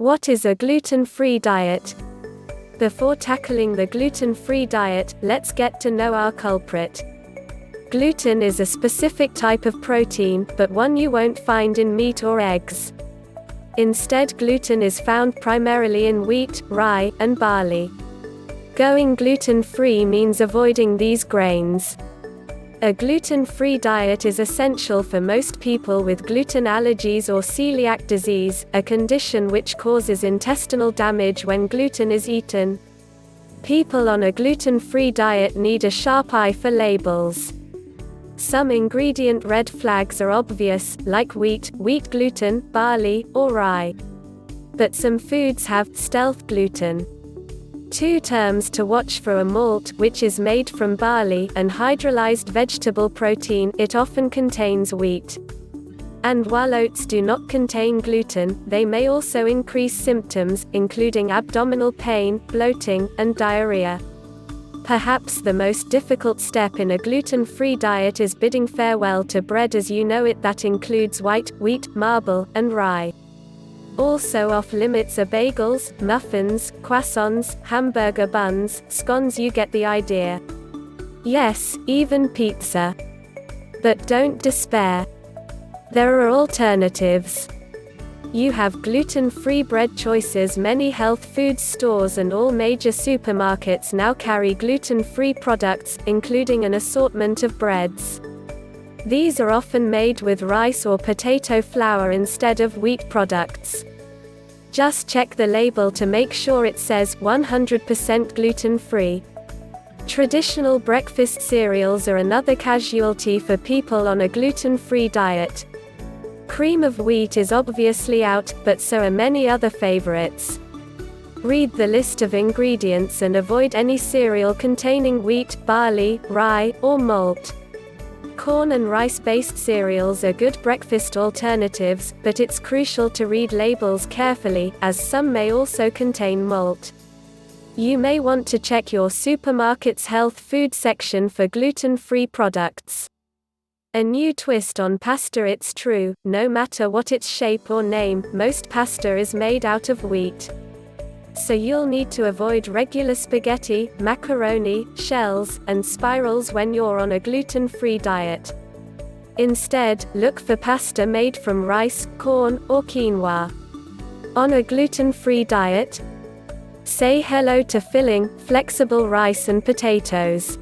What is a gluten-free diet? Before tackling the gluten-free diet, let's get to know our culprit. Gluten is a specific type of protein, but one you won't find in meat or eggs. Instead, gluten is found primarily in wheat, rye, and barley. Going gluten-free means avoiding these grains. A gluten-free diet is essential for most people with gluten allergies or celiac disease, a condition which causes intestinal damage when gluten is eaten. People on a gluten-free diet need a sharp eye for labels. Some ingredient red flags are obvious, like wheat gluten, barley, or rye. But some foods have stealth gluten. Two terms to watch for are malt, which is made from barley, and hydrolyzed vegetable protein, it often contains wheat. And while oats do not contain gluten, they may also increase symptoms, including abdominal pain, bloating, and diarrhea. Perhaps the most difficult step in a gluten-free diet is bidding farewell to bread as you know it, that includes white, wheat, marble, and rye. Also off limits are bagels, muffins, croissants, hamburger buns, scones, you get the idea. Yes, even pizza. But don't despair. There are alternatives. You have gluten-free bread choices. Many health food stores and all major supermarkets now carry gluten-free products, including an assortment of breads. These are often made with rice or potato flour instead of wheat products. Just check the label to make sure it says 100% gluten-free. Traditional breakfast cereals are another casualty for people on a gluten-free diet. Cream of wheat is obviously out, but so are many other favorites. Read the list of ingredients and avoid any cereal containing wheat, barley, rye, or malt. Corn and rice-based cereals are good breakfast alternatives, but it's crucial to read labels carefully, as some may also contain malt. You may want to check your supermarket's health food section for gluten-free products. A new twist on pasta. It's true, no matter what its shape or name, most pasta is made out of wheat. So you'll need to avoid regular spaghetti, macaroni, shells, and spirals when you're on a gluten-free diet. Instead, look for pasta made from rice, corn, or quinoa. On a gluten-free diet, say hello to filling, flexible rice and potatoes.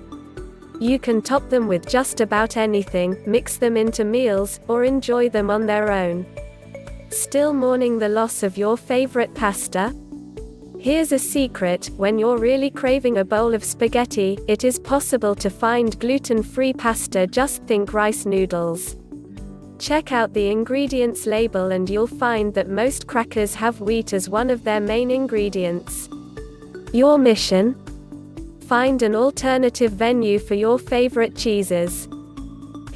You can top them with just about anything, mix them into meals, or enjoy them on their own. Still mourning the loss of your favorite pasta? Here's a secret: when you're really craving a bowl of spaghetti, it is possible to find gluten-free pasta. Just think rice noodles. Check out the ingredients label and you'll find that most crackers have wheat as one of their main ingredients. Your mission? Find an alternative venue for your favorite cheeses.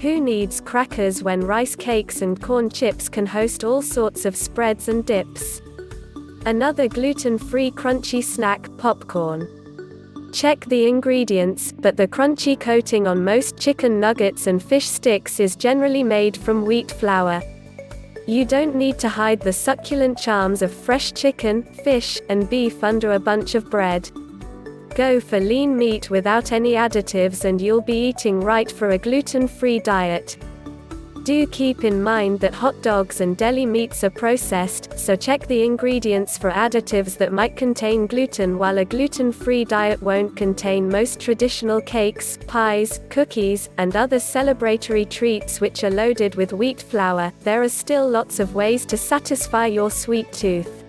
Who needs crackers when rice cakes and corn chips can host all sorts of spreads and dips? Another gluten-free crunchy snack, popcorn. Check the ingredients, but the crunchy coating on most chicken nuggets and fish sticks is generally made from wheat flour. You don't need to hide the succulent charms of fresh chicken, fish, and beef under a bunch of bread. Go for lean meat without any additives and you'll be eating right for a gluten-free diet. Do keep in mind that hot dogs and deli meats are processed, so check the ingredients for additives that might contain gluten. While a gluten-free diet won't contain most traditional cakes, pies, cookies, and other celebratory treats which are loaded with wheat flour, there are still lots of ways to satisfy your sweet tooth.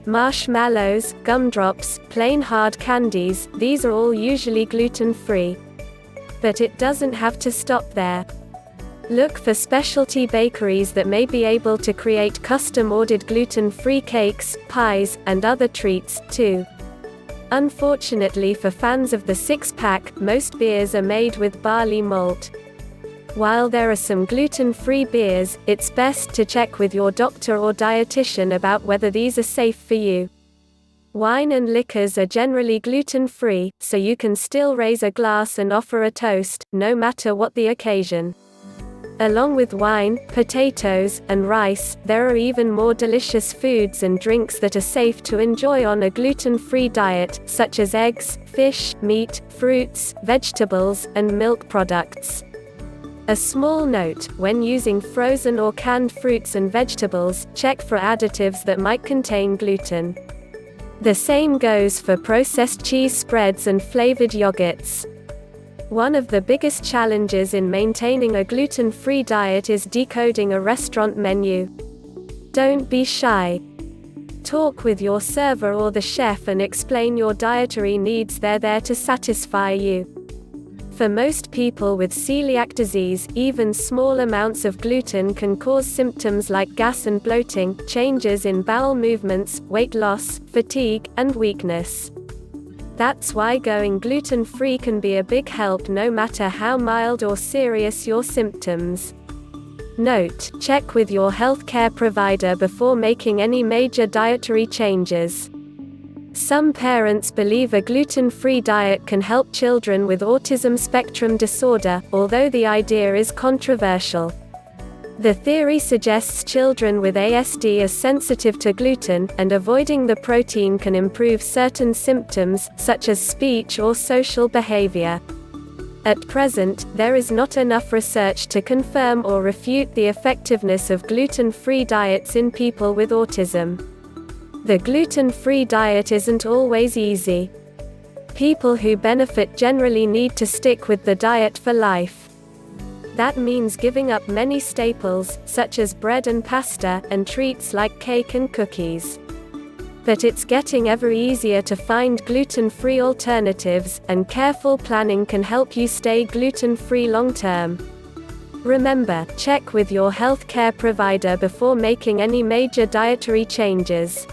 Marshmallows, gumdrops, plain hard candies, these are all usually gluten-free. But it doesn't have to stop there. Look for specialty bakeries that may be able to create custom-ordered gluten-free cakes, pies, and other treats, too. Unfortunately for fans of the six-pack, most beers are made with barley malt. While there are some gluten-free beers, it's best to check with your doctor or dietitian about whether these are safe for you. Wine and liquors are generally gluten-free, so you can still raise a glass and offer a toast, no matter what the occasion. Along with wine, potatoes, and rice, there are even more delicious foods and drinks that are safe to enjoy on a gluten-free diet, such as eggs, fish, meat, fruits, vegetables, and milk products. A small note: when using frozen or canned fruits and vegetables, check for additives that might contain gluten. The same goes for processed cheese spreads and flavored yogurts. One of the biggest challenges in maintaining a gluten-free diet is decoding a restaurant menu. Don't be shy. Talk with your server or the chef and explain your dietary needs. They're there to satisfy you. For most people with celiac disease, even small amounts of gluten can cause symptoms like gas and bloating, changes in bowel movements, weight loss, fatigue, and weakness. That's why going gluten-free can be a big help no matter how mild or serious your symptoms. Note: check with your healthcare provider before making any major dietary changes. Some parents believe a gluten-free diet can help children with autism spectrum disorder, although the idea is controversial. The theory suggests children with ASD are sensitive to gluten, and avoiding the protein can improve certain symptoms, such as speech or social behavior. At present, there is not enough research to confirm or refute the effectiveness of gluten-free diets in people with autism. The gluten-free diet isn't always easy. People who benefit generally need to stick with the diet for life. That means giving up many staples, such as bread and pasta, and treats like cake and cookies. But it's getting ever easier to find gluten-free alternatives, and careful planning can help you stay gluten-free long-term. Remember, check with your healthcare provider before making any major dietary changes.